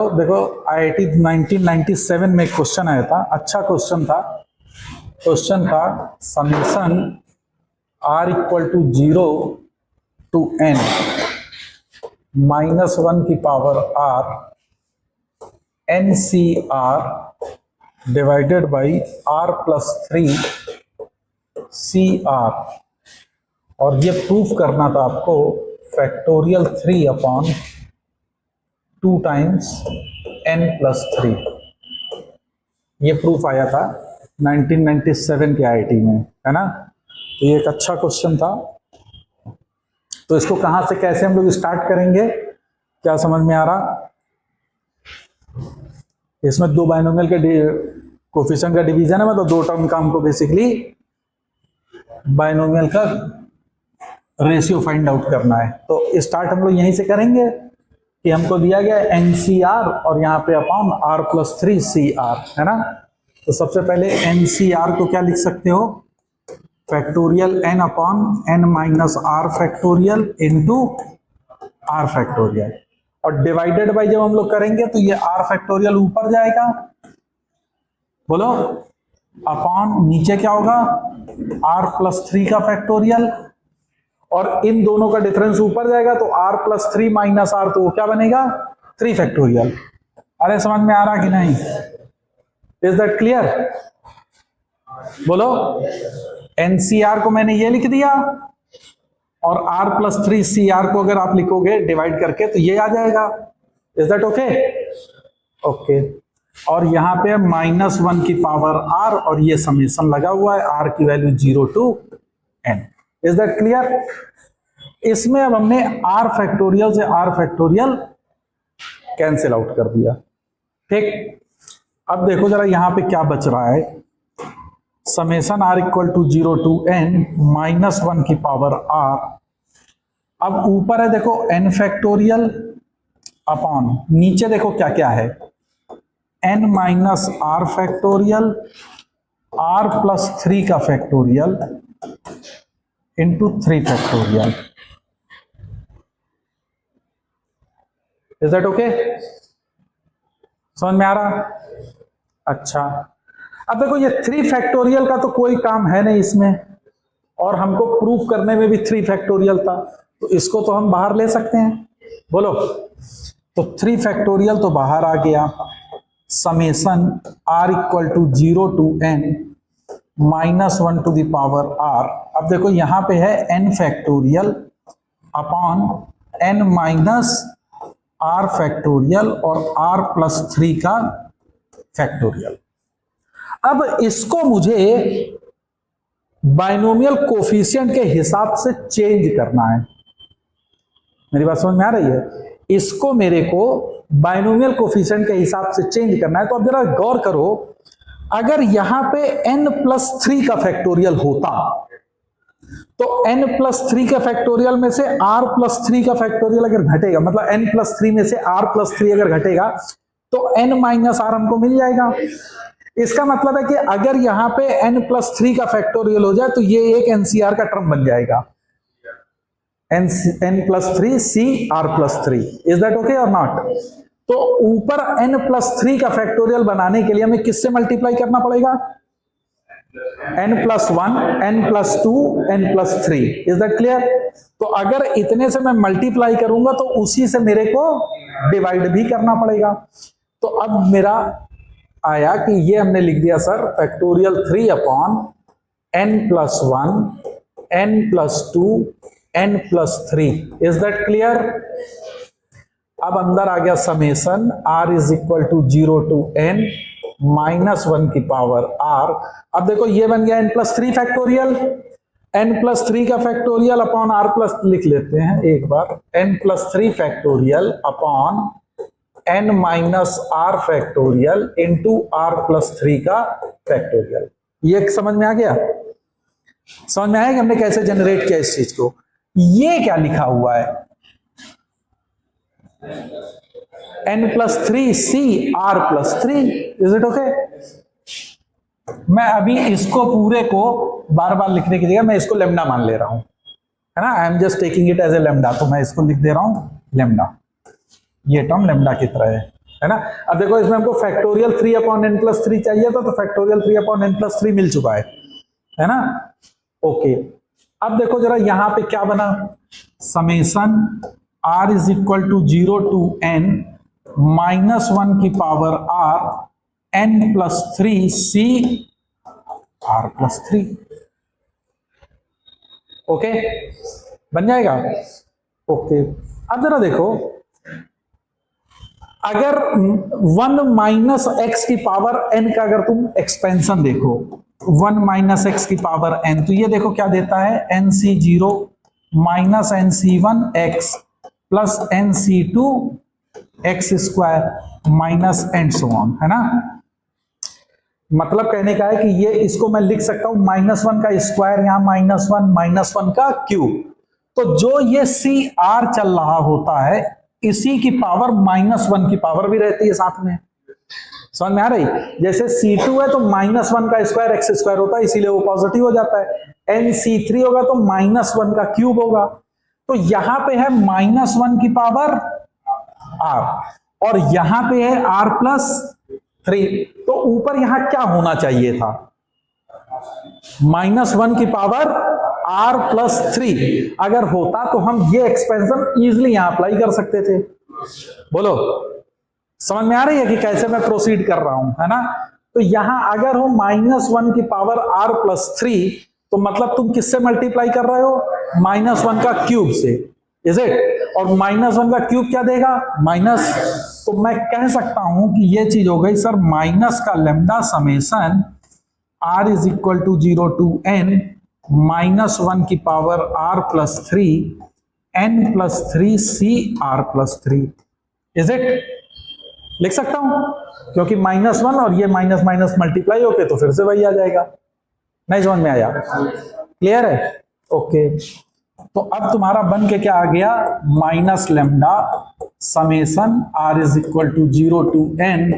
तो देखो IIT 1997 में एक क्वेश्चन आया था, अच्छा क्वेश्चन था। क्वेश्चन था summation r equal to 0 to n -1 की power r NCR divided by r plus 3 CR, और ये प्रूफ करना था आपको factorial 3 upon 2 times n plus 3। ये प्रूफ आया था 1997 के IIT में, है ना। तो ये एक अच्छा क्वेश्चन था। तो इसको कहाँ से कैसे हम लोग स्टार्ट करेंगे, क्या समझ में आ रहा? इसमें दो बाइनोमियल के कोफिशिएंट का डिवीजन है, मतलब दो टर्म का हमको बेसिकली बाइनोमियल का रेशियो फाइंड आउट करना है। तो स्टार्ट हम लोग यहीं से करेंगे कि हमको दिया गया NCR और यहाँ पे अपॉन r प्लस 3 CR, है ना। तो सबसे पहले NCR को क्या लिख सकते हो, factorial n upon n minus r factorial into r factorial, और डिवाइडेड बाई जब हम लोग करेंगे तो ये r फैक्टोरियल ऊपर जाएगा, बोलो, अपॉन नीचे क्या होगा r प्लस 3 का फैक्टोरियल, और इन दोनों का डिफरेंस ऊपर जाएगा तो r प्लस 3 माइनस r, तो वो क्या बनेगा 3 फैक्टोरियल। अरे समझ में आ रहा कि नहीं? Is that clear? बोलो। NCR को मैंने ये लिख दिया और r प्लस 3 CR को अगर आप लिखोगे डिवाइड करके तो ये आ जाएगा। Is that okay? ओके। और यहां पे -1 की पावर r और ये समेशन लगा हुआ है, r की value 0 to n। Is that clear? इसमें अब हमने r फैक्टोरियल से r फैक्टोरियल कैंसिल आउट कर दिया, ठीक। अब देखो जरा यहां पे क्या बच रहा है, summation r equal to 0 to n -1 की पावर r। अब ऊपर है देखो n फैक्टोरियल अपॉन, नीचे देखो क्या क्या है, n minus r factorial, r plus 3 का factorial into 3 factorial. Is that okay? समझ में आ रहा? अच्छा, अब देखो ये 3 फैक्टोरियल का तो कोई काम है नहीं इसमें, और हमको प्रूफ करने में भी 3 फैक्टोरियल था, तो इसको तो हम बाहर ले सकते हैं, बोलो। तो 3 फैक्टोरियल तो बाहर आ गया, summation r equal to 0 to n -1 to the power r। अब देखो यहां पे है n factorial upon n minus r factorial और r प्लस 3 का फैक्टोरियल। अब इसको मुझे बाइनोमियल कोफिशिएंट के हिसाब से चेंज करना है। मेरी बात समझ में आ रही है? इसको मेरे को बाइनोमियल कोफिशिएंट के हिसाब से चेंज करना है। तो अब जरा गौर करो, अगर यहां पे n प्लस 3 का फैक्टोरियल होता तो n प्लस 3 का फैक्टोरियल में से r प्लस 3 का फैक्टोरियल अगर घटेगा, मतलब n प्लस 3 में से r प्लस 3 अगर घटेगा तो n माइनस r हमको मिल जाएगा। इसका मतलब है कि अगर यहां पे n प्लस 3 का फैक्टोरियल हो जाए तो ये एक NCR का टर्म बन जाएगा, n plus 3 CR plus 3। Is that okay और नॉट? तो ऊपर n प्लस 3 का फैक्टोरियल बनाने के लिए हमें किससे मल्टीप्लाई करना पड़ेगा? n plus 1, n plus 2, n plus 3। Is that clear? तो अगर इतने से मैं मल्टीप्लाई करूंगा तो उसी से मेरे को डिवाइड भी करना पड़ेगा। तो अब मेरा आया कि ये हमने लिख दिया sir factorial 3 upon n plus 1, n plus 2, n plus 3। Is that clear? अब अंदर आ गया summation r is equal to 0 to n -1 की पावर r। अब देखो ये बन गया n plus 3 factorial, n plus 3 का फैक्टोरियल अपॉन r प्लस, लिख लेते हैं एक बार, n plus 3 factorial upon n minus r factorial into r plus 3 का फैक्टोरियल। ये समझ में आ गया? समझ में आया कि हमने कैसे जनरेट किया इस चीज को? ये क्या लिखा हुआ है, n plus 3 CR plus 3। Is it okay? मैं अभी इसको पूरे को बार बार लिखने की जगह मैं इसको लेमडा मान ले रहा हूं, है ना। I am just taking it as a lambda, तो मैं इसको लिख दे रहा हूं लेमडा। ये टर्म लेमडा की तरह है। है ना। अब देखो इसमें हमको फैक्टोरियल 3/n+3 चाहिए था, तो फैक्टोरियल 3/n+3 मिल चुका है ना। ओके, अब देखो जरा यहां पे क्या बना, summation r is equal to 0 to n -1 की power r n+3 c r+3। Okay, बन जाएगा। ओके, अब जरा देखो, अगर 1 माइनस एक्स की पावर n का अगर तुम एक्सपेंशन देखो, 1 - x की पावर n, तो ये देखो क्या देता है, nc0 - nc1 x plus nc2 x square minus and so on, है ना। मतलब कहने का है कि ये इसको मैं लिख सकता हूं -1 का स्क्वायर, यहां -1 का क्यूब। तो जो ये सी आर चल रहा होता है, इसी की पावर -1 की पावर भी रहती है साथ में। समझ में आ रही, जैसे C2 है तो -1 का स्क्वायर x स्क्वायर होता है, इसीलिए वो पॉजिटिव हो जाता है। NC3 होगा तो -1 का क्यूब होगा। तो यहां पे है -1 की पावर r, और यहां पे है r+3। तो ऊपर यहां क्या होना चाहिए था, -1 की पावर r+3 अगर होता तो हम ये एक्सपेंशन इजिली यहां अप्लाई कर सकते थे। बोलो, समझ में आ रही है कि कैसे मैं प्रोसीड कर रहा हूं, है ना। तो यहां अगर हो -1 की पावर r+3, तो मतलब तुम किससे मल्टीप्लाई कर रहे हो, -1 का क्यूब से, इज इट। और -1 का क्यूब क्या देगा, माइनस। तो मैं कह सकता हूं कि ये चीज हो गई सर, माइनस का lambda summation r is equal to 0 to n -1 की पावर r+3 n+3 c r+3, is it. लिख सकता हूं, क्योंकि -1 और ये माइनस माइनस मल्टीप्लाई होके तो फिर से वही आ जाएगा। नहीं समझ में आया, क्लियर है। ओके, तो अब तुम्हारा बन के क्या आ गया, -λ summation r is equal to 0 to n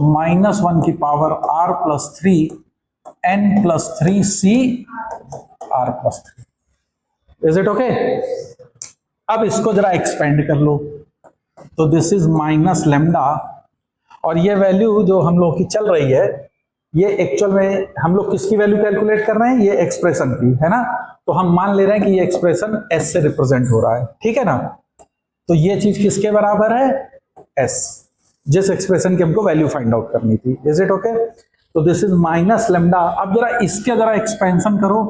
-1 की पावर r+3 n+3 c r+3, is it okay. अब इसको जरा एक्सपेंड कर लो, तो दिस इज -λ, और ये वैल्यू जो हम लोग की चल रही है, ये एक्चुअल में हम लोग किसकी वैल्यू कैलकुलेट कर रहे हैं, ये एक्सप्रेशन की, है ना। तो हम मान ले रहे हैं कि ये एक्सप्रेशन s से रिप्रेजेंट हो रहा है, ठीक है ना। तो ये चीज किसके बराबर है, s, जिस एक्सप्रेशन की हमको वैल्यू फाइंड आउट करनी थी, इज इट ओके। तो दिस इज -λ। अब जरा इसके जरा एक्सपेंशन करो,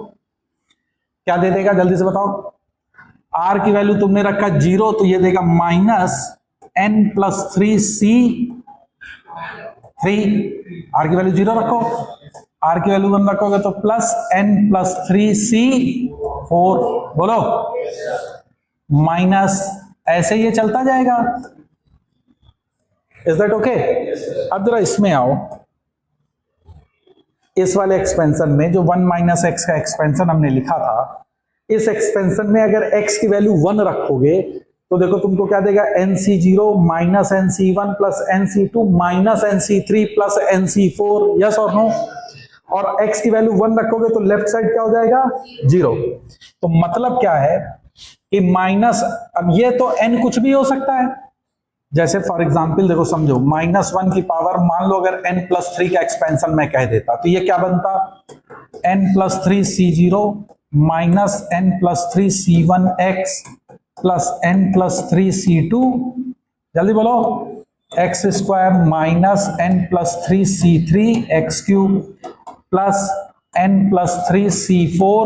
क्या दे देगा जल्दी से बताओ। r की वैल्यू तुमने रखा 0, तो ये देगा -n+3 c 3, r की वैल्यू 0 रखो, r की वैल्यू 1 रखोगे तो +n+3 c 4, बोलो, माइनस, ऐसे ये चलता जाएगा, इज दैट ओके। अब जरा इसमें आओ, इस वाले एक्सपेंशन में जो 1 - x का एक्सपेंशन हमने लिखा था, इस एक्सपेंशन में अगर x की वैल्यू 1 रखोगे तो देखो तुमको क्या देगा, nc0 - nc1 plus nc2 - nc3 plus nc4, yes और नो। और x की वैल्यू 1 रखोगे तो लेफ्ट साइड क्या हो जाएगा, 0। तो मतलब क्या है कि माइनस, अब ये तो n कुछ भी हो सकता है, जैसे फॉर एग्जांपल देखो समझो, -1 की पावर मान लो अगर n+3 का एक्सपेंशन मैं कह देता, तो ये क्या बनता, n+3 c0 -n+3 c1x plus n+3 c2, जल्दी बोलो, x² -n+3 c3 x³ plus n+3 c4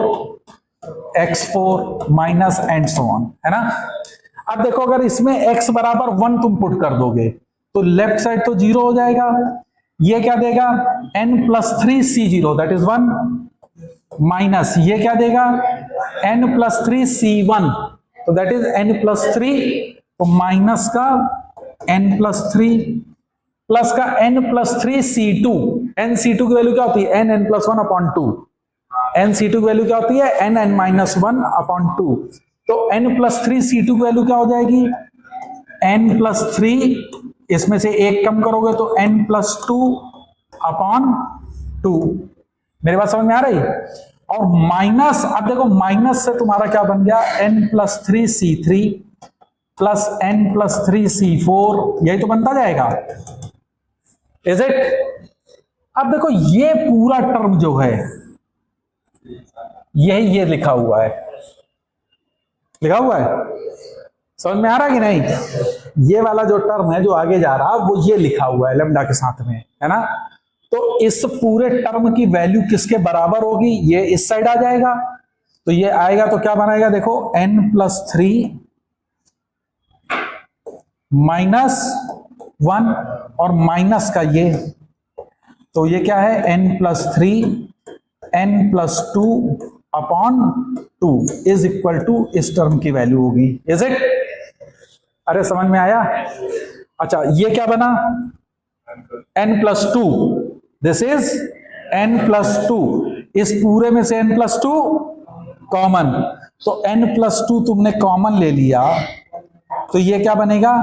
x4 minus and so on, है ना। अब देखो अगर इसमें x बराबर 1 तुम पुट कर दोगे तो लेफ्ट साइड तो 0 हो जाएगा, ये क्या देगा, n+3 c0 that is 1 minus ये क्या देगा, n+3 c1 तो दैट इज n+3, तो माइनस का n+3 प्लस का n+3 c2, nc2 की वैल्यू क्या होती है, n(n+1/2), nc2 की वैल्यू क्या होती है, n(n-1/2), तो n+3 c2 की वैल्यू क्या हो जाएगी, n+3, इसमें से एक कम करोगे तो n+2/2। मेरी बात समझ में आ रही, और माइनस, अब देखो माइनस से तुम्हारा क्या बन गया, n+3 c3 plus n plus 3c4, यही तो बनता जाएगा, इज इट? अब देखो ये पूरा टर्म जो है यही ये लिखा हुआ है, लिखा हुआ है, समझ में आ रहा है कि नहीं? ये वाला जो टर्म है जो आगे जा रहा वो ये लिखा हुआ है लैम्डा के साथ में, है ना? तो इस पूरे टर्म की वैल्यू किसके बराबर होगी? ये इस साइड आ जाएगा, तो ये आएगा तो क्या बनाएगा देखो, n प्लस 3 माइनस 1 और माइनस का ये, तो ये क्या है, n plus 3 n plus 2 upon 2 is equal to इस टर्म की वैल्यू होगी, इज इट? अरे समझ में आया? अच्छा ये क्या बना, n plus 2, this is n plus 2, इस पूरे में से n प्लस 2 कॉमन, तो n प्लस 2 तुमने कॉमन ले लिया, तो ये क्या बनेगा,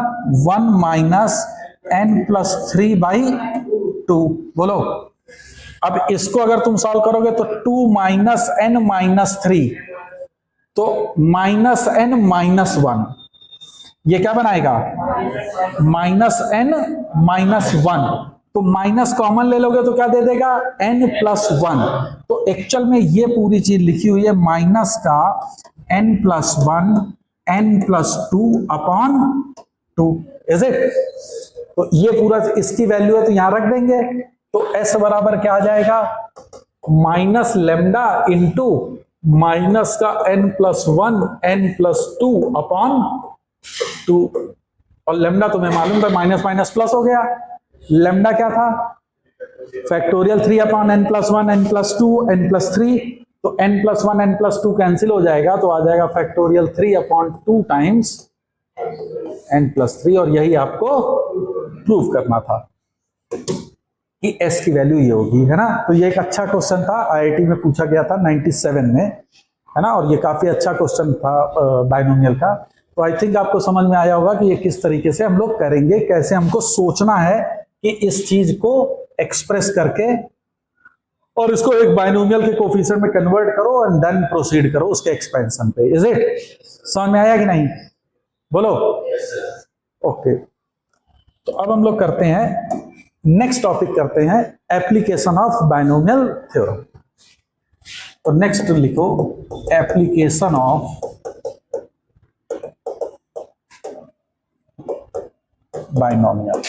1 माइनस n प्लस 3 बाई 2, बोलो। अब इसको अगर तुम सॉल्व करोगे तो 2 माइनस n माइनस 3, तो माइनस n माइनस 1, ये क्या बनाएगा, माइनस n माइनस 1, तो माइनस कॉमन ले लोगे तो क्या दे देगा, n प्लस 1, तो एक्चुअल में ये पूरी चीज लिखी हुई है माइनस का n plus 1 n plus 2 upon 2, is it? तो ये पूरा इसकी वैल्यू है तो यहां रख देंगे, तो s बराबर क्या आ जाएगा, माइनस लेमडा इंटू माइनस का n plus 1 n plus 2 upon 2, और लेमडा तुम्हें मालूम था माइनस माइनस प्लस हो गया, लेमडा क्या था, factorial 3 upon n plus 1 n plus 2 n plus 3, तो n plus 1 n plus 2 cancel हो जाएगा, तो आ जाएगा factorial 3 upon 2 times n plus 3, और यही आपको प्रूव करना था कि s की वैल्यू ये होगी, है ना? तो ये एक अच्छा क्वेश्चन था, IIT में पूछा गया था 97 में, है ना? और ये काफी अच्छा क्वेश्चन था बाइनोमियल का। तो आई थिंक आपको समझ में आया होगा कि ये किस तरीके से हम लोग करेंगे, कैसे हमको सोचना है कि इस चीज को एक्सप्रेस करके और इसको एक बाइनोमियल के कोफिशिएंट में कन्वर्ट करो एंड देन प्रोसीड करो उसके एक्सपेंशन पे, इज इट? समझ में आया कि नहीं, बोलो। ओके, तो अब हम लोग करते हैं नेक्स्ट टॉपिक, करते हैं एप्लीकेशन ऑफ बाइनोमियल थ्योरम। तो नेक्स्ट लिखो application of binomial.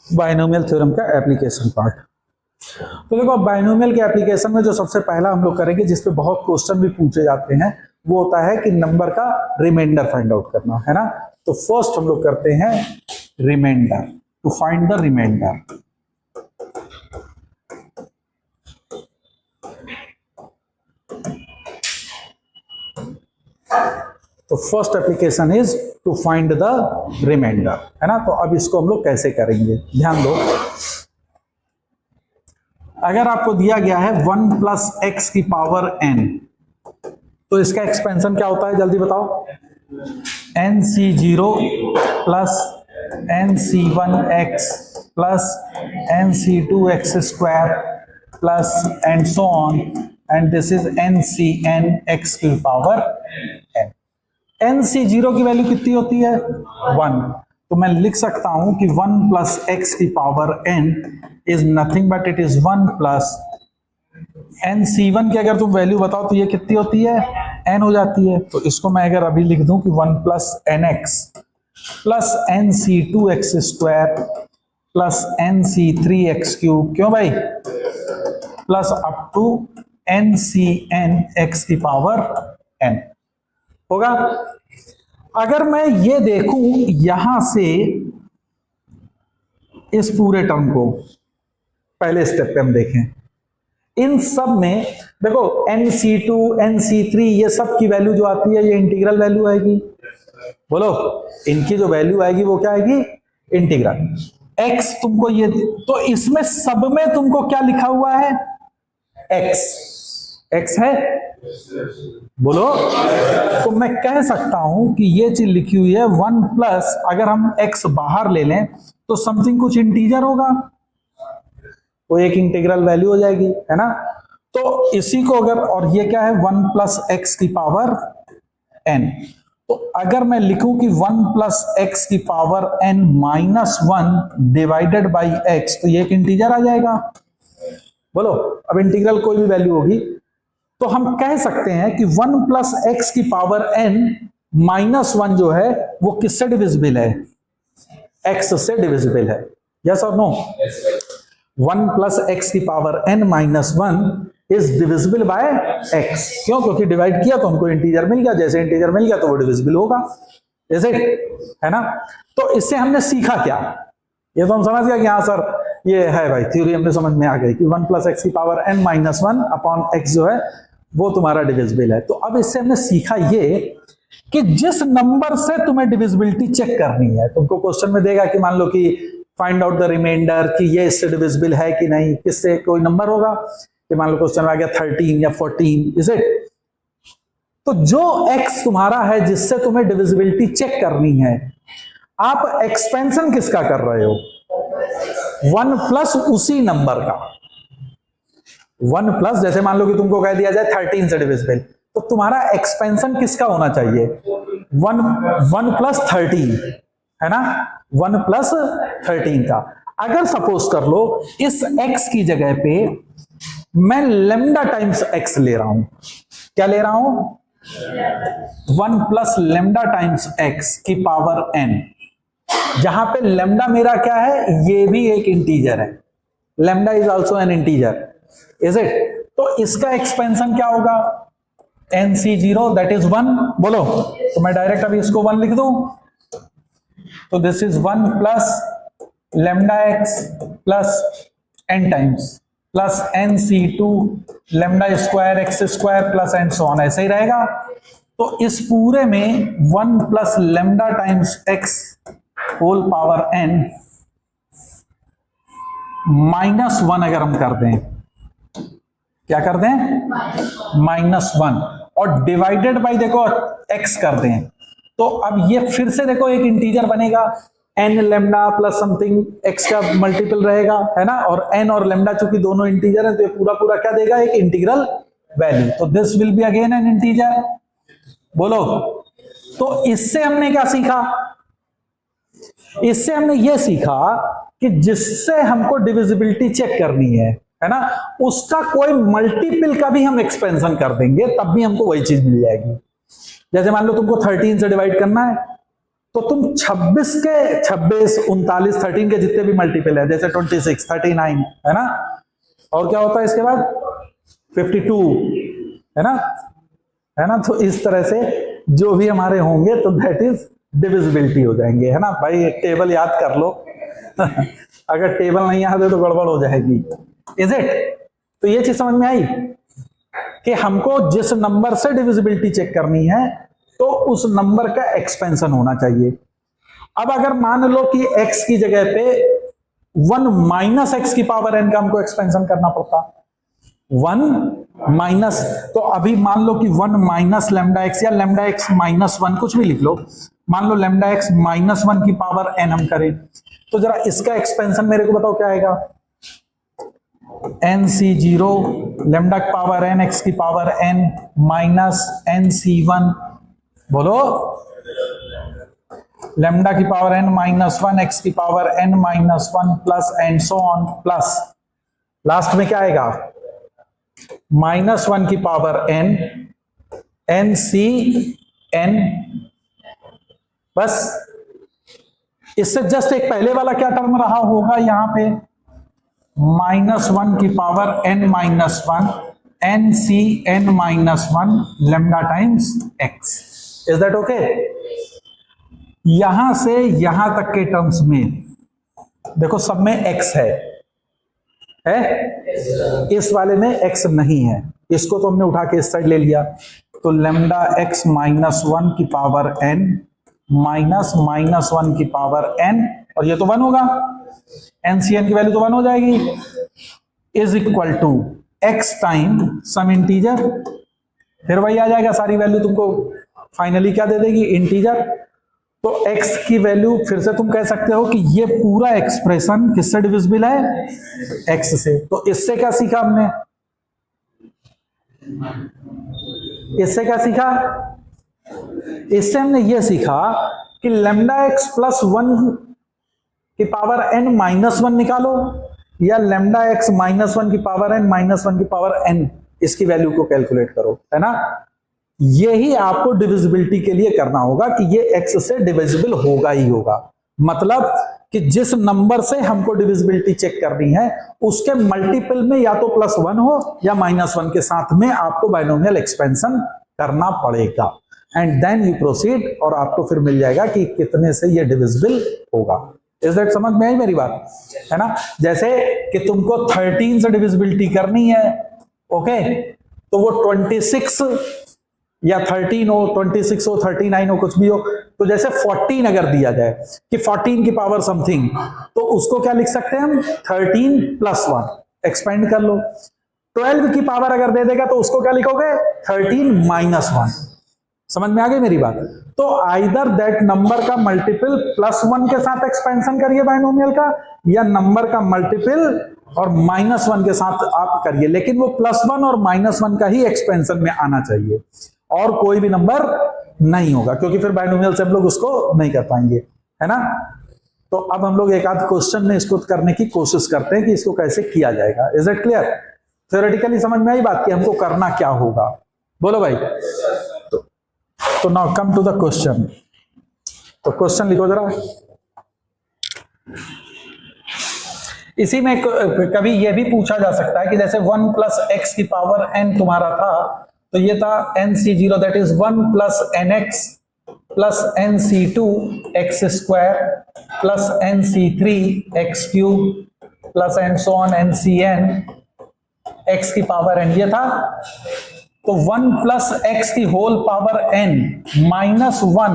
Binomial theorem का एप्लीकेशन पार्ट। तो देखो बाइनोमियल के एप्लीकेशन में जो सबसे पहला हम लोग करेंगे, जिसपे बहुत क्वेश्चन भी पूछे जाते हैं, वो होता है कि नंबर का रिमाइंडर फाइंड आउट करना, है ना? तो फर्स्ट हम लोग करते हैं reminder, to find the reminder. तो first application is to find the reminder, है ना? तो अब इसको हम लोग कैसे करेंगे, ध्यान दो। अगर आपको दिया गया है 1 प्लस एक्स की पावर n, तो इसका एक्सपेंशन क्या होता है, जल्दी बताओ। nc0 plus nc1x plus nc2x square plus and so on, and this is ncn x की पावर n। nc0 की वैल्यू कितनी होती है, 1, तो मैं लिख सकता हूं कि 1 प्लस एक्स की power n is nothing but it is 1 plus nc1 की अगर तुम वैल्यू बताओ तो ये कितनी होती है, n हो जाती है। तो इसको मैं अगर अभी लिख दूं कि 1 plus nx plus nc2x square plus nc3x cube, क्यों भाई, plus up to ncn x की पावर n होगा। अगर मैं ये देखूं यहां से इस पूरे टर्म को, पहले स्टेप पे हम देखें, इन सब में देखो nc2 nc3 ये सब की वैल्यू जो आती है ये इंटीग्रल वैल्यू आएगी, बोलो। इनकी जो वैल्यू आएगी वो क्या आएगी, इंटीग्रल। x तुमको ये, तो इसमें सब में तुमको क्या लिखा हुआ है, x है, बोलो। तो मैं कह सकता हूं कि ये चीज लिखी हुई है 1 प्लस, अगर हम x बाहर ले लें तो समथिंग कुछ इंटीजर होगा, वो एक इंटीग्रल वैल्यू हो जाएगी, है ना। तो इसी को अगर, और ये क्या है 1 प्लस एक्स की पावर n, तो अगर मैं लिखूं कि 1 प्लस एक्स की power n minus 1 divided by x, तो ये एक इंटीजर आ जाएगा। बोलो, अब इंटीग्रल कोई भी वैल्यू होगी तो हम कह सकते हैं कि 1 प्लस एक्स की पावर n माइनस 1 जो है वो किससे डिविजिबल है? x से डिविजिबल है। यस और नो? 1 प्लस एक्स की power n minus 1 is divisible by x। क्यों? क्योंकि डिवाइड किया तो हमको इंटीजर मिल गया, जैसे इंटीजर मिल गया तो वो डिविजिबल होगा, जैसे, है ना। तो इससे हमने सीखा क्या? ये तो हम समझ गया कि हाँ सर ये है भाई, थ्योरी हमने समझ में आ गई कि 1 प्लस एक्स की power n minus 1 upon x जो है वो तुम्हारा डिविजिबल है। तो अब इससे हमने सीखा ये कि जिस नंबर से तुम्हें डिविजिबिलिटी चेक करनी है, तुमको क्वेश्चन में देगा कि मान लो कि फाइंड आउट द रिमाइंडर, कि ये इससे डिविजिबल है कि नहीं, किससे कोई नंबर होगा कि मान लो क्वेश्चन में आ गया 13 या 14, इज इट। तो जो x तुम्हारा है जिससे तुम्हें डिविजिबिलिटी चेक करनी है, आप एक्सपेंशन किसका कर रहे हो? 1 प्लस उसी नंबर का। 1 प्लस, जैसे मान लो कि तुमको कह दिया जाए 13 से डिविजिबल, तो तुम्हारा एक्सपेंशन किसका होना चाहिए? 1 प्लस 13, है ना, 1 प्लस 13 का। अगर सपोज कर लो इस x की जगह पे मैं लेमडा टाइम्स x ले रहा हूं, क्या ले रहा हूं? 1 प्लस लेमडा टाइम्स x की पावर n, जहां पे लेमडा मेरा क्या है? ये भी एक इंटीजर है, lambda is also an integer, is it. तो इसका एक्सपेंशन क्या होगा? nc0 that is 1। बोलो, तो मैं डायरेक्ट अभी इसको 1 लिख दूं, तो this is 1 plus lambda x plus n times plus nc2 lambda square x square plus and so on, ऐसे ही रहेगा। तो इस पूरे में 1 plus lambda times x whole power n minus 1 अगर हम कर दें, क्या कर दें? माइनस 1, और डिवाइडेड बाई देखो x कर दें, तो अब ये फिर से देखो एक इंटीजर बनेगा, n lambda plus something x का मल्टीपल रहेगा, है ना, और n और लेमडा चूंकि दोनों इंटीजर है तो ये पूरा पूरा क्या देगा? एक इंटीग्रल वैल्यू। तो this will be again an integer. बोलो, तो इससे हमने क्या सीखा? इससे हमने ये सीखा कि जिससे हमको डिविजिबिलिटी चेक करनी है ना, उसका कोई मल्टीपल का भी हम एक्सपेंशन कर देंगे तब भी हमको वही चीज मिल जाएगी। जैसे मान लो तुमको 13 से डिवाइड करना है, तो तुम 26 के 26, 39, 13 के जितने भी मल्टीपल है, जैसे 26, 39, है ना, और क्या होता है इसके बाद 52, है ना, तो इस तरह से जो भी हमारे होंगे तो दैट इज डिविजिबिलिटी हो जाएंगे, है ना भाई। टेबल याद कर लो अगर टेबल नहीं याद है तो गड़बड़ हो जाएगी, इज इट। तो ये चीज समझ में आई कि हमको जिस नंबर से डिविजिबिलिटी चेक करनी है तो उस नंबर का एक्सपेंशन होना चाहिए। अब अगर मान लो कि x की जगह पे 1 माइनस एक्स की पावर n का हमको एक्सपेंशन करना पड़ता, 1 माइनस, तो अभी मान लो कि 1 माइनस लेमडा एक्स या लेमडा एक्स माइनस 1 कुछ भी लिख लो, मान लो लेमडा एक्स माइनस 1 की पावर n हम करें, तो जरा इसका एक्सपेंशन मेरे को बताओ क्या आएगा? nc0 लेमडा की पावर n x की पावर n माइनस nc1, बोलो, लेमडा की पावर n माइनस 1 x की power n minus 1 plus and so on, plus last में क्या आएगा? -1 की पावर n nc बस। इससे जस्ट एक पहले वाला क्या टर्म रहा होगा यहां पे? -1 की power n minus 1 ncn minus 1 lambda times x। Is that okay? यहां से यहां तक के टर्म्स में देखो सब में x है? इस वाले में x नहीं है, इसको तो हमने उठा के इस साइड ले लिया, तो लेमडा x माइनस 1 की पावर n माइनस -1 की पावर n, और ये तो 1 होगा, एनसीएन की वैल्यू तो 1 हो जाएगी, is equal to x time some integer, फिर वही आ जाएगा, सारी वैल्यू तुमको फाइनली क्या दे देगी? इंटीजर। तो x की वैल्यू फिर से तुम कह सकते हो कि ये पूरा एक्सप्रेशन किससे डिविजिबल है? x से। तो इससे क्या सीखा हमने? इससे क्या सीखा? इससे हमने ये सीखा कि लैम्डा एक्स प्लस 1 की पावर n माइनस 1 निकालो, या लैम्डा एक्स माइनस 1 की पावर n माइनस 1 की पावर n, इसकी वैल्यू को कैलकुलेट करो, है ना। यही आपको डिविजिबिलिटी के लिए करना होगा कि ये x से डिविजिबल होगा ही होगा। मतलब कि जिस नंबर से हमको डिविजिबिलिटी चेक करनी है उसके मल्टीपल में या तो +1 हो या -1 के साथ में आपको बाइनोमियल एक्सपेंशन करना पड़ेगा, एंड देन यू प्रोसीड, और आपको फिर मिल जाएगा कि कितने से ये डिविजिबल होगा। इज दैट समझ में आई मेरी बात? है ना। जैसे कि तुमको 13 से डिविजिबिलिटी करनी है, ओके, तो वो 26 या 13 हो, 26 हो, 39 हो, कुछ भी हो, तो जैसे 14 अगर दिया जाए कि 14 की पावर समथिंग, तो उसको क्या लिख सकते हैं हम? 13 + 1, एक्सपेंड कर लो। 12 की पावर अगर दे देगा तो उसको क्या लिखोगे? 13 - 1। समझ में आ गई मेरी बात? तो आइदर दैट नंबर का मल्टीपल +1 के साथ एक्सपेंशन करिए बाइनोमियल का, या नंबर का मल्टीपल और -1 के साथ आप करिए, लेकिन वो +1 और -1 का ही एक्सपेंशन में आना चाहिए, और कोई भी नंबर नहीं होगा, क्योंकि फिर बाइनोमियल से हम लोग उसको नहीं कर पाएंगे, है ना। तो अब हम लोग एक आध क्वेश्चन में इसको करने की कोशिश करते हैं कि इसको कैसे किया जाएगा। Is it clear? थ्योरेटिकली समझ में आई बात कि हमको करना क्या होगा? बोलो भाई। तो now come to the question. तो क्वेश्चन लिखो जरा। इसी में कभी यह भी पूछा जा सकता है कि जैसे 1 + x की पावर n तुम्हारा था, तो ये था nc0, that is 1 + nx + nc2 x² + nc3 x³ + and so on ncn x की पावर n, ये था। तो 1 + x की होल पावर n -1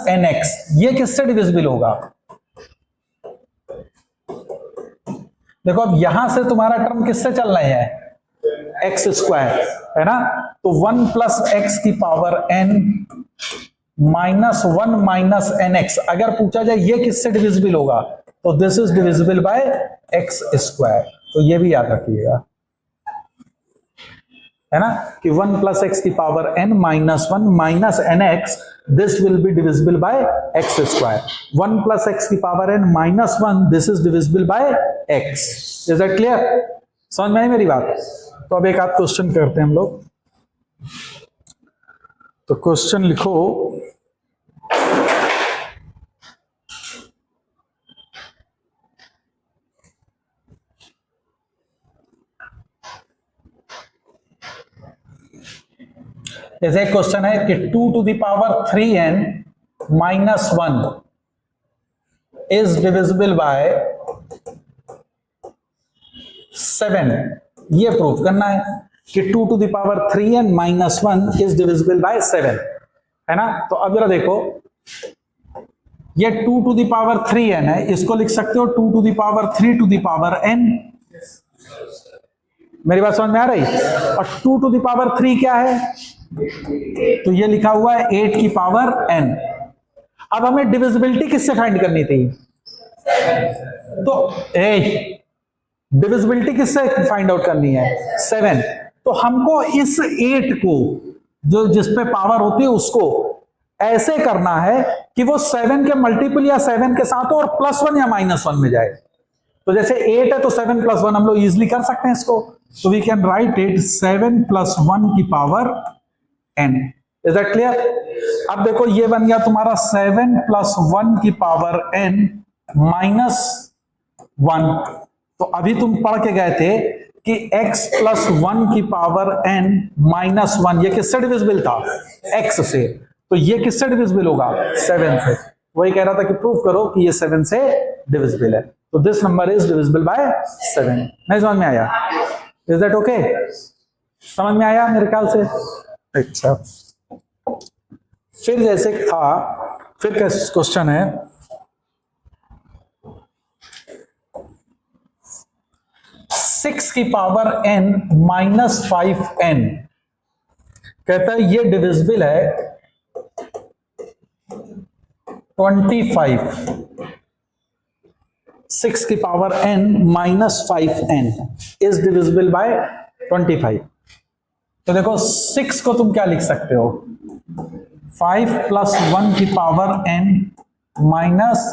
- nx, ये किससे डिविजिबल होगा? देखो अब यहां से तुम्हारा टर्म किससे चल रहे हैं? x², है ना। तो 1 + x की पावर n -1 - nx, अगर पूछा जाए ये किससे डिविजिबल होगा, तो this is divisible by x²। तो ये भी याद रखिएगा, है ना, कि 1 + x की power n -1 - nx, this will be divisible by x²। 1 + x की power n -1, this is divisible by x। Is that clear? समझ में आई मेरी बात? तो अब एक आध क्वेश्चन करते हैं हम लोग। तो क्वेश्चन लिखो। जैसे एक क्वेश्चन है कि 2 to the power 3n - 1 is divisible by 7। ये प्रूफ करना है कि 2 to the power 3n - 1 is divisible by 7, है ना। तो अब जरा देखो, ये 2 to the power 3n है, इसको लिख सकते हो 2 to the power 3 to the power n। मेरी बात समझ में आ रही? और 2 to the power 3 क्या है? तो ये लिखा हुआ है 8 की पावर n। अब हमें डिविजिबिलिटी किससे फाइंड करनी थी? तो डिविजिबिलिटी किससे फाइंड आउट करनी है? 7। तो हमको इस 8 को, जो जिस पे पावर होती है, उसको ऐसे करना है कि वो 7 के मल्टीपल या 7 के साथ हो और +1 या -1 में जाए। तो जैसे 8 है तो 7 + 1 हम लोग इजिली कर सकते हैं इसको। तो वी कैन राइट इट 7 + 1 की power n। Is that clear? अब देखो ये बन गया तुम्हारा 7 + 1 की पावर n -1। तो अभी तुम पढ़ के गए थे कि x + 1 की पावर n -1, ये किससे डिविजिबल था? x से। तो ये किससे डिविजिबल होगा? 7 से। वही कह रहा था कि प्रूफ करो कि ये 7 से डिविजिबल है। तो this number is divisible by 7। नहीं समझ में आया? Is that okay? समझ में आया मेरे ख्याल से? अच्छा, फिर जैसे था, फिर क्वेश्चन है 6 की पावर n -5n। कहता है ये डिविजिबल है 25 6 की power n minus 5n is divisible by 25। तो देखो 6 को तुम क्या लिख सकते हो, 5 प्लस 1 की power n minus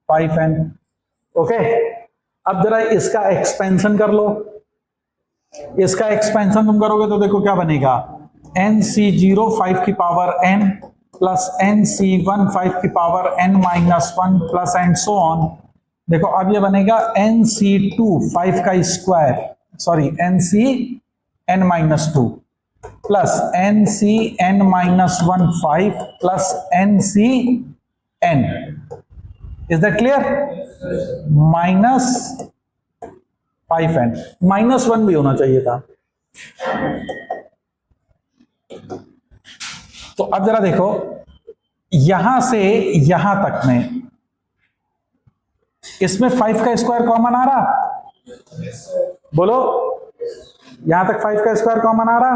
5n। Okay, अब जरा इसका एक्सपेंशन कर लो। इसका एक्सपेंशन तुम करोगे तो देखो क्या बनेगा, nc0 5 की पावर n प्लस nc1 5 की power n minus 1 plus and so on. देखो अब ये बनेगा nc2 5 का square, sorry ncn minus 2 plus ncn minus 1 5 plus ncn। Is that clear? Minus 5n, minus 1 भी होना चाहिए था। तो अब जरा देखो यहां से यहां तक में इसमें 5 का स्क्वायर कॉमन आ रहा, बोलो यहां तक 5 का स्क्वायर कॉमन आ रहा,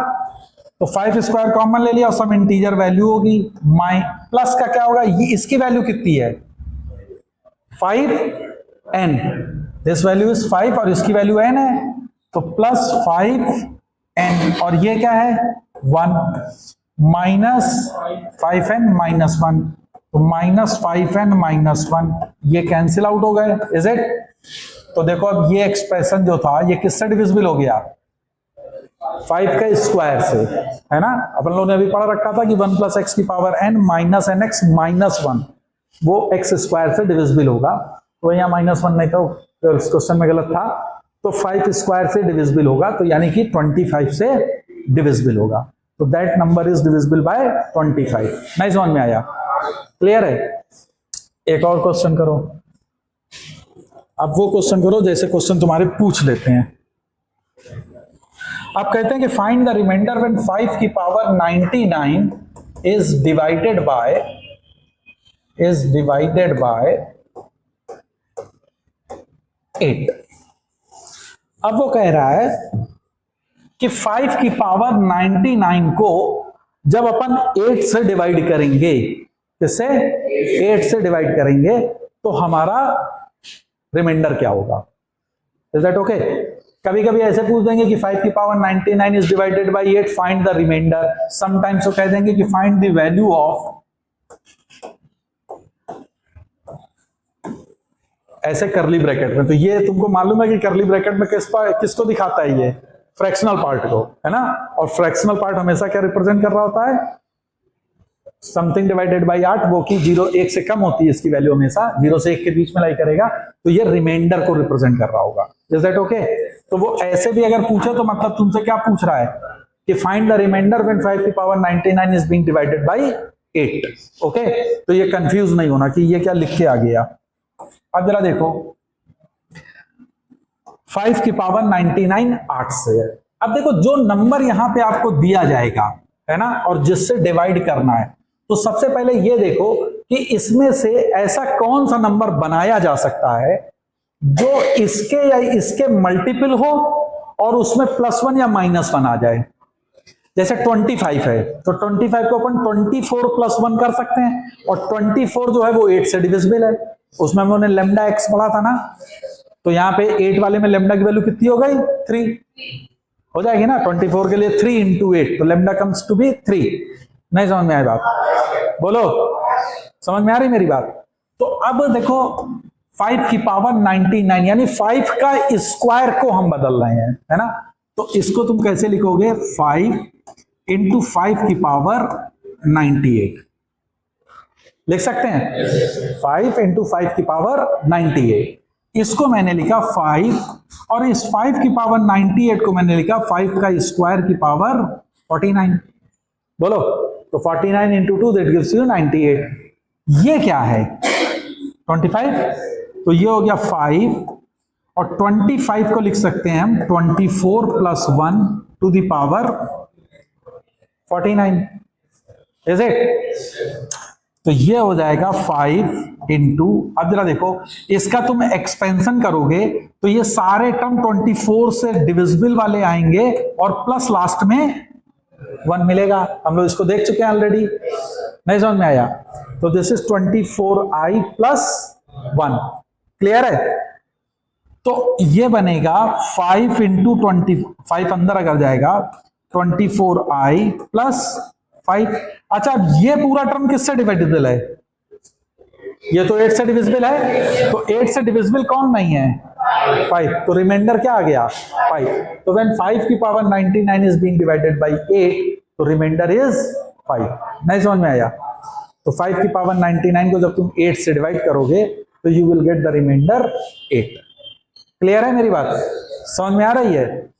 तो 5 स्क्वायर कॉमन ले लिया और सब इंटीजर वैल्यू होगी। माइ प्लस का क्या होगा, ये इसकी वैल्यू कितनी है 5n, दिस वैल्यू इज 5 और इसकी वैल्यू n है, तो प्लस 5n और ये क्या है 1 माइनस 5n माइनस 1, तो माइनस 5n माइनस 1 ये कैंसिल आउट हो गए। Is it? तो देखो अब ये एक्सप्रेशन जो था ये किससे डिविजिबल हो गया, 5 का स्क्वायर से, है ना। अपन लोगों ने अभी पढ़ा रखा था कि 1 प्लस एक्स की power n minus n x minus 1 वो एक्स स्क्वायर से डिविजिबल होगा, तो यहाँ माइनस 1 नहीं था, इस क्वेश्चन में गलत था, तो 5 स्क्वायर से डिविजिबल होगा, तो यानी कि 25 से डिविजिबल होगा, तो that number is divisible by 25। नहीं समझ में आया? क्लियर है? एक और क्वेश्चन करो। अब वो क्वेश्चन करो जैसे क्वेश्चन तुम्हारे पूछ लेते हैं। आप कहते हैं कि फाइंड द रिमाइंडर व्हेन 5 की पावर 99 इज डिवाइडेड बाय 8। अब वो कह रहा है कि 5 की पावर 99 को जब अपन 8 से डिवाइड करेंगे, किससे? 8 से डिवाइड करेंगे, तो हमारा रिमाइंडर क्या होगा। Is that okay? कभी कभी ऐसे पूछ देंगे कि 5 की power 99 is divided by 8, find the remainder. Sometimes वो कह देंगे कि फाइंड द वैल्यू ऑफ, ऐसे करली ब्रैकेट में। तो ये तुमको मालूम है कि करली ब्रैकेट में किसको दिखाता है, ये फ्रैक्शनल पार्ट को, है ना। और फ्रैक्शनल पार्ट हमेशा क्या रिप्रेजेंट कर रहा होता है, समथिंग डिवाइडेड बाय 8, वो की 0 1 से कम होती है, इसकी वैल्यू हमेशा 0 से 1 के बीच में लाई करेगा, तो ये रिमाइंडर को रिप्रेजेंट कर रहा होगा। Is that okay? तो वो ऐसे भी अगर पूछे तो मतलब तुमसे क्या पूछ रहा है कि फाइंड द रिमाइंडर व्हेन 5 की power 99 is being divided by 8। Okay, तो ये कंफ्यूज नहीं होना कि ये क्या लिख के आ गया। अब जरा देखो 5 की पावर 99 8 से है। अब देखो जो नंबर यहां पे आपको दिया जाएगा, है ना, और जिससे डिवाइड करना है, तो सबसे पहले ये देखो कि इसमें से ऐसा कौन सा नंबर बनाया जा सकता है जो इसके या इसके मल्टीपल हो और उसमें +1 या -1 आ जाए। जैसे 25 है, तो 25 को अपन 24 + 1 कर सकते हैं, और 24 जो है वो 8 से डिविजिबल है, उसमें हमने लैम्डा x पढ़ा था ना, तो यहां पे 8 वाले में लैम्डा की वैल्यू कितनी हो गई 3 हो जाएगी ना। 24 के लिए 3 × 8, तो लैम्डा कम्स टू बी 3। नहीं समझ में आई बात? बोलो, समझ में आ रही मेरी बात? तो अब देखो 5 की पावर 99 यानी 5 का स्क्वायर को हम बदल रहे हैं, है ना। तो इसको तुम कैसे लिखोगे, 5 × 5 की पावर 98 लिख सकते हैं। 5 × 5 की पावर 98, इसको मैंने लिखा 5, और इस 5 की पावर 98 को मैंने लिखा 5 का स्क्वायर की पावर 49। बोलो, तो 49 × 2 दैट गिव्स यू 98। ये क्या है 25, तो ये हो गया 5, और 25 को लिख सकते हैं हम 24 + 1 to the power 49। Is it? तो ये हो जाएगा 5 × अब जरा देखो इसका तुम एक्सपेंशन करोगे तो ये सारे टर्म 24 से डिविजिबल वाले आएंगे और प्लस लास्ट में 1 मिलेगा। हम लोग इसको देख चुके हैं ऑलरेडी, नहीं समझ में आया? तो this is 24i plus 1। Clear है? तो ये बनेगा 5 इंटू 25 अंदर अगर जाएगा 24i प्लस 5। अच्छा, अब ये पूरा टर्म किससे डिविजिबल है? ये तो 8 से डिविजिबल है, तो 8 से डिविजिबल कौन नहीं है? 5। तो रिमाइंडर क्या आ गया? 5। तो व्हेन 5 की power 99 is being divided by 8, तो रिमाइंडर इज 5। नहीं समझ में आया? तो 5 की पावर 99 को जब तुम 8 से डिवाइड करोगे तो you will get the remainder 8। Clear है मेरी बात? समझ में आ रही है?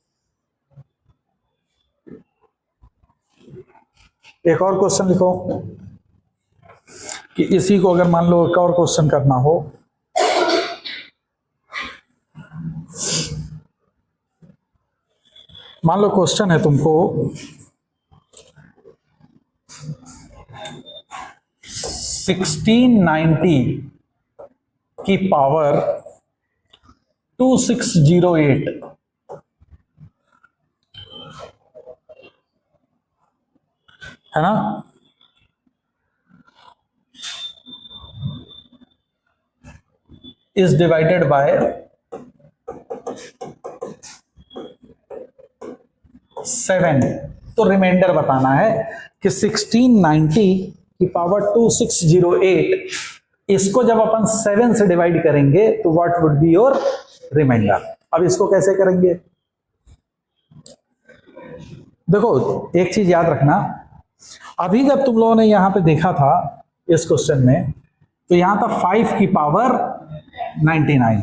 एक और क्वेश्चन लिखो कि इसी को अगर मान लो एक और क्वेश्चन करना हो। मान लो क्वेश्चन है तुमको 1690 की पावर 2608 है ना, इज डिवाइडेड बाय 7। तो रिमाइंडर बताना है कि 1690 की पावर 2608, इसको जब अपन 7 से डिवाइड करेंगे तो what would be your remainder. अब इसको कैसे करेंगे? देखो एक चीज याद रखना, अभी जब तुम लोगों ने यहां पे देखा था इस क्वेश्चन में, तो यहां था 5 की पावर 99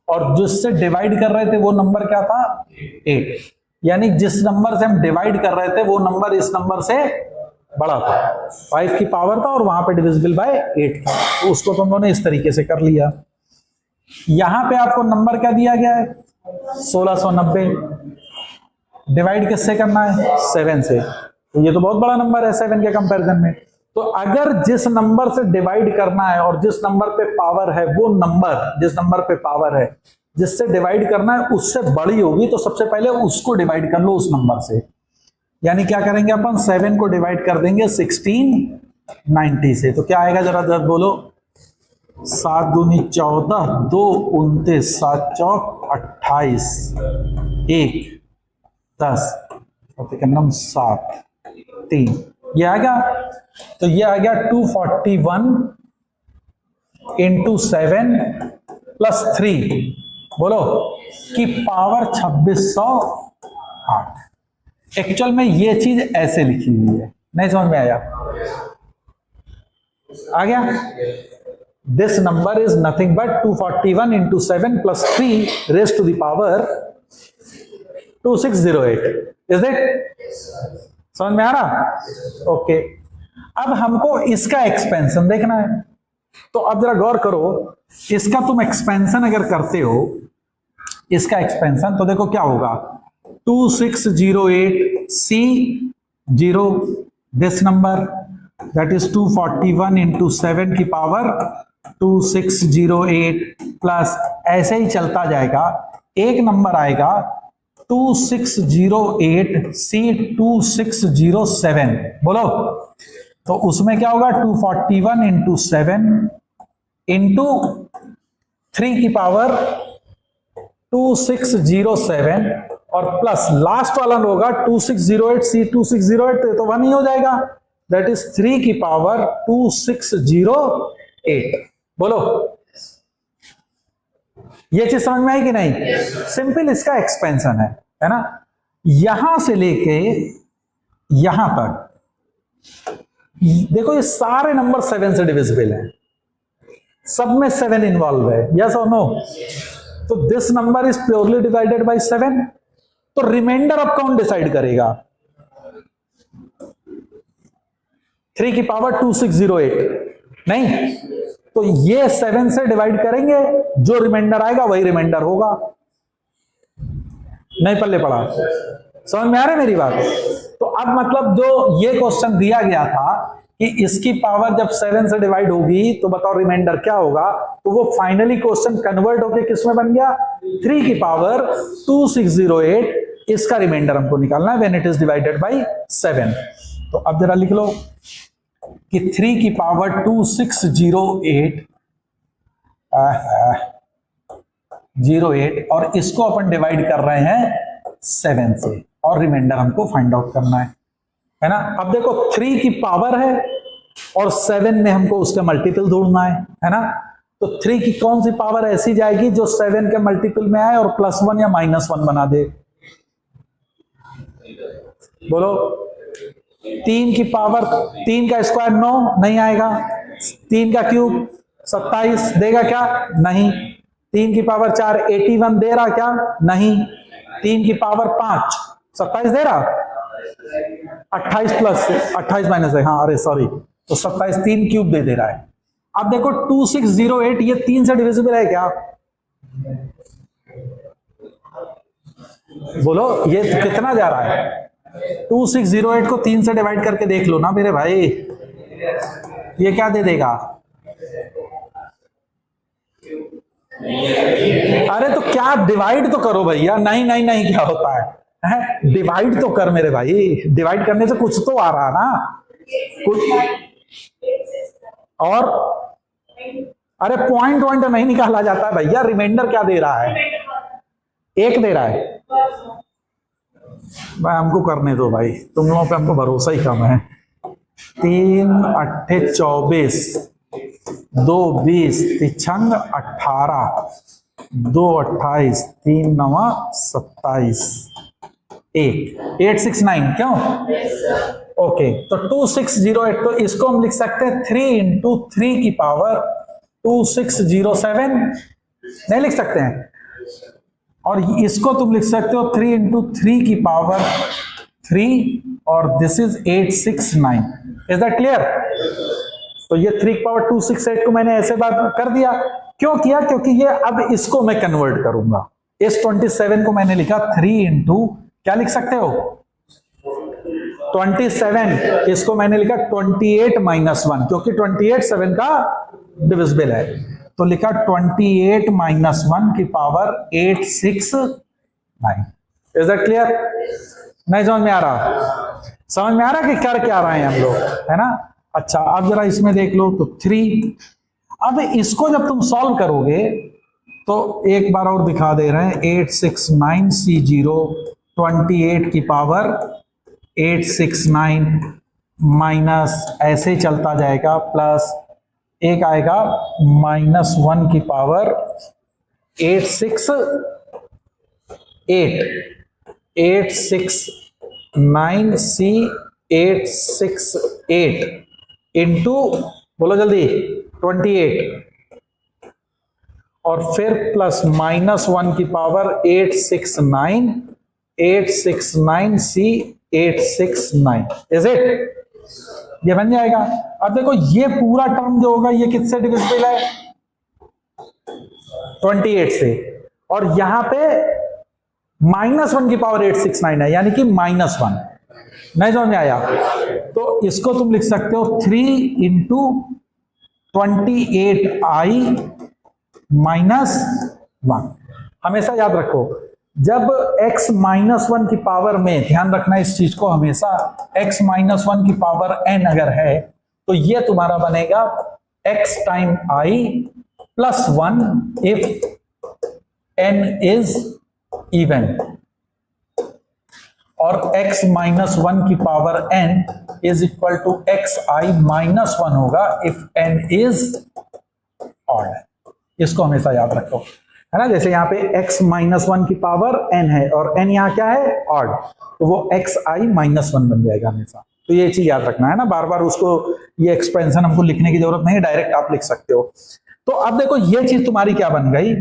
और जिससे डिवाइड कर रहे थे वो नंबर क्या था? 8। यानी जिस नंबर से हम डिवाइड कर रहे थे वो नंबर इस नंबर से बड़ा था। 5 की पावर था और वहां पे डिविजिबल बाय 8 था, तो उसको तुम लोगों ने इस तरीके से कर लिया। यहां पे आपको नंबर क्या दिया गया है? 1690। डिवाइड किससे करना है? 7 से। तो ये तो बहुत बड़ा नंबर है 7 के कंपैरिजन में। तो अगर जिस नंबर से डिवाइड करना है और जिस नंबर पे पावर है वो नंबर, जिस नंबर पे पावर है जिससे डिवाइड करना है उससे बड़ी होगी, तो सबसे पहले उसको डिवाइड कर लो उस नंबर से। यानी क्या करेंगे अपन? 7 को डिवाइड कर देंगे 1690 से। तो क्या आएगा जरा जरा बोलो? 7 दूनी 14, 2 29, 7 चौक 28, 1 10, 7 3, ये आ गया। तो ये आ गया 241 इंटू 7 प्लस 3, बोलो कि पावर 2608। एक्चुअल में ये चीज ऐसे लिखी हुई है, नहीं समझ में आया? आ गया? This number is nothing but 241 into 7 plus 3 raise to the power 2608। Is it? समझ में आ रहा? ओके। अब हमको इसका एक्सपेंशन देखना है, तो अब जरा गौर करो, इसका तुम एक्सपेंशन अगर करते हो, इसका एक्सपेंशन, तो देखो क्या होगा? 2608 C0, this number that is 241 into 7 की पावर 2608 प्लस, ऐसे ही चलता जाएगा। एक नंबर आएगा 2608 C2607, बोलो। तो उसमें क्या होगा? 241 इंटू 7 इंटू 3 की पावर 2607 और प्लस लास्ट वाला होगा 2608 C2608, तो 1 ही हो जाएगा। दैट इज 3 की पावर 2608, बोलो। ये चीज समझ में आई कि नहीं? सिंपल इसका एक्सपेंशन है ना। यहां से लेके यहां तक देखो, ये सारे नंबर 7 से डिविजिबल हैं, सब में 7 इन्वॉल्व है, यस और नो? तो this number is purely divided by 7। तो रिमाइंडर अब कौन डिसाइड करेगा? 3 की पावर 2608 नहीं, तो ये 7 से डिवाइड करेंगे, जो रिमाइंडर आएगा वही रिमाइंडर होगा। नहीं पल्ले पड़ा? समझ में आ रहा है मेरी बात? तो अब मतलब जो ये क्वेश्चन दिया गया था कि इसकी पावर जब 7 से डिवाइड होगी तो बताओ रिमाइंडर क्या होगा, तो वो फाइनली क्वेश्चन कन्वर्ट होके किस में बन गया? 3 की पावर 2608, इसका रिमाइंडर हमको निकालना है when it is divided bye 7। तो अब जरा लिख लो कि 3 की पावर 2608 और इसको अपन डिवाइड कर रहे हैं 7 से और रिमाइंडर हमको फाइंड आउट करना है ना। अब देखो 3 की पावर है और 7 में हमको उसका मल्टीपल ढूंढना है ना। तो 3 की कौन सी पावर ऐसी जाएगी जो 7 के मल्टीपल में आए और +1 या -1 बना दे? बोलो। 3 की पावर 3 का स्क्वायर 9 नहीं आएगा। 3 का क्यूब 27 देगा क्या? नहीं। 3 की पावर 4 81 दे रहा क्या? नहीं। 3 की पावर 5 27 दे रहा? 28 प्लस 28 माइनस है, हाँ अरे सॉरी, तो 27 3 क्यूब दे रहा है। अब देखो 2608 ये 3 से डिविजिबल है क्या? बोलो ये कितना जा रहा है? 2608 को 3 से डिवाइड करके देख लो ना मेरे भाई, ये क्या दे देगा? अरे तो क्या डिवाइड तो करो भैया। नहीं नहीं नहीं, क्या होता है डिवाइड तो कर मेरे भाई, डिवाइड करने से कुछ तो आ रहा ना कुछ। और अरे पॉइंट नहीं निकाला जाता है भैया, रिमाइंडर क्या दे रहा है? 1 दे रहा है भाई। हमको करने दो भाई, तुम लोगों पे हमको भरोसा ही कम है। 3 8 24 2 20 3 18 2 28 3 9 27 1 869 क्यों? ओके तो 2608 तो इसको हम लिख सकते हैं 3 इंटू 3 की पावर 2607 नहीं लिख सकते हैं? और इसको तुम लिख सकते हो 3 इंटू 3 की पावर 3 और this is 869। Is that clear? तो ये 3 की पावर 268 को मैंने ऐसे बात कर दिया। क्यों किया? क्योंकि ये अब इसको मैं कन्वर्ट करूंगा। इस 27 को मैंने लिखा 3 इंटू क्या लिख सकते हो? 27। इसको मैंने लिखा 28 माइनस 1 क्योंकि 28 7 का डिविजिबल है, तो लिखा 28 माइनस 1 की पावर 869। Is that clear? नहीं समझ में आ रहा? समझ में आ रहा कि कर क्या रहे हैं हम लोग, है ना? अच्छा अब जरा इसमें देख लो तो 3। अब इसको जब तुम सॉल्व करोगे तो एक बार और दिखा दे रहे हैं 869C0 28 की पावर 869 माइनस ऐसे ही चलता जाएगा प्लस एक आएगा -1 की पावर 868 इंटू बोलो जल्दी 28 और फिर प्लस -1 की पावर 869C869 इज इट? ये बन जाएगा। अब देखो ये पूरा टर्म जो होगा ये किससे डिविजिबल है? 28 से, और यहां पे -1 की पावर 869 है यानी कि -1। नहीं समझ में आया? तो इसको तुम लिख सकते हो 3 इंटू 28i -1। हमेशा याद रखो जब x -1 की पावर में, ध्यान रखना इस चीज को हमेशा, x -1 की पावर n अगर है तो ये तुम्हारा बनेगा x time i plus 1 if n is even, और x -1 की power n is equal to xi -1 होगा इफ n इज ऑड। इसको हमेशा याद रखो, है ना? जैसे यहाँ पे x -1 की पावर n है और n यहाँ क्या है? ऑड, तो वो xi -1 बन जाएगा हमेशा। तो ये चीज याद रखना है ना, बार बार उसको ये एक्सपेंशन हमको लिखने की जरूरत नहीं है, डायरेक्ट आप लिख सकते हो। तो अब देखो ये चीज तुम्हारी क्या बन गई?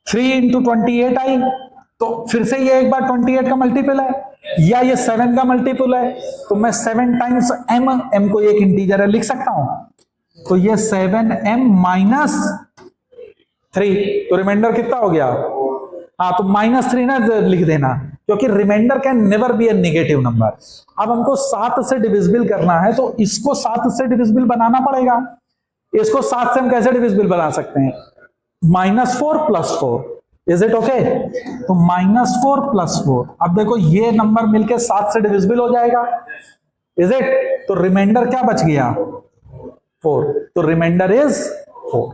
3 इंटू 28i, तो फिर से ये एक बार 28 का मल्टीपल है या ये 7 का मल्टीपल है, तो मैं 7 टाइम्स m को एक इंटीजर है लिख सकता हूं, तो ये 7m -3, तो रिमाइंडर कितना हो गया? हाँ तो -3 ना लिख देना, क्योंकि remainder can never be a negative number. अब हमको 7 से डिविजिबल करना है तो इसको 7 से डिविजिबल बनाना पड़ेगा। इसको 7 से हम कैसे डिविजिबल बना सकते हैं? -4 + 4, इज इट ओके? तो -4 + 4, अब देखो ये नंबर मिलके 7 से डिविजिबल हो जाएगा, इज इट? तो रिमाइंडर क्या बच गया? 4। तो रिमाइंडर इज 4।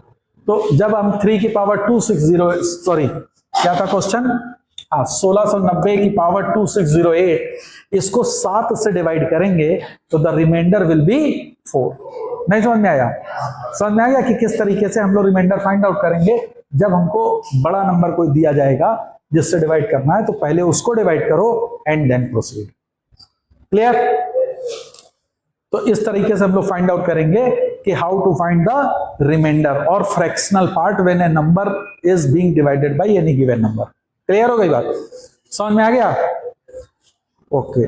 तो जब हम 3 की पावर 260, सॉरी क्या था क्वेश्चन? हाँ, 1690 की पावर 2608 इसको 7 से डिवाइड करेंगे तो द रिमाइंडर विल बी 4। नहीं समझ में आया? समझ में आ गया कि किस तरीके से हम लोग रिमाइंडर फाइंड आउट करेंगे? जब हमको बड़ा नंबर कोई दिया जाएगा जिससे डिवाइड करना है तो पहले उसको डिवाइड करो एंड देन प्रोसीड। क्लियर? तो इस तरीके से हम लोग फाइंड आउट करेंगे कि how to find the reminder और fractional part when a number is being divided by any given number. Clear हो गई बात? समझ में आ गया? ओके।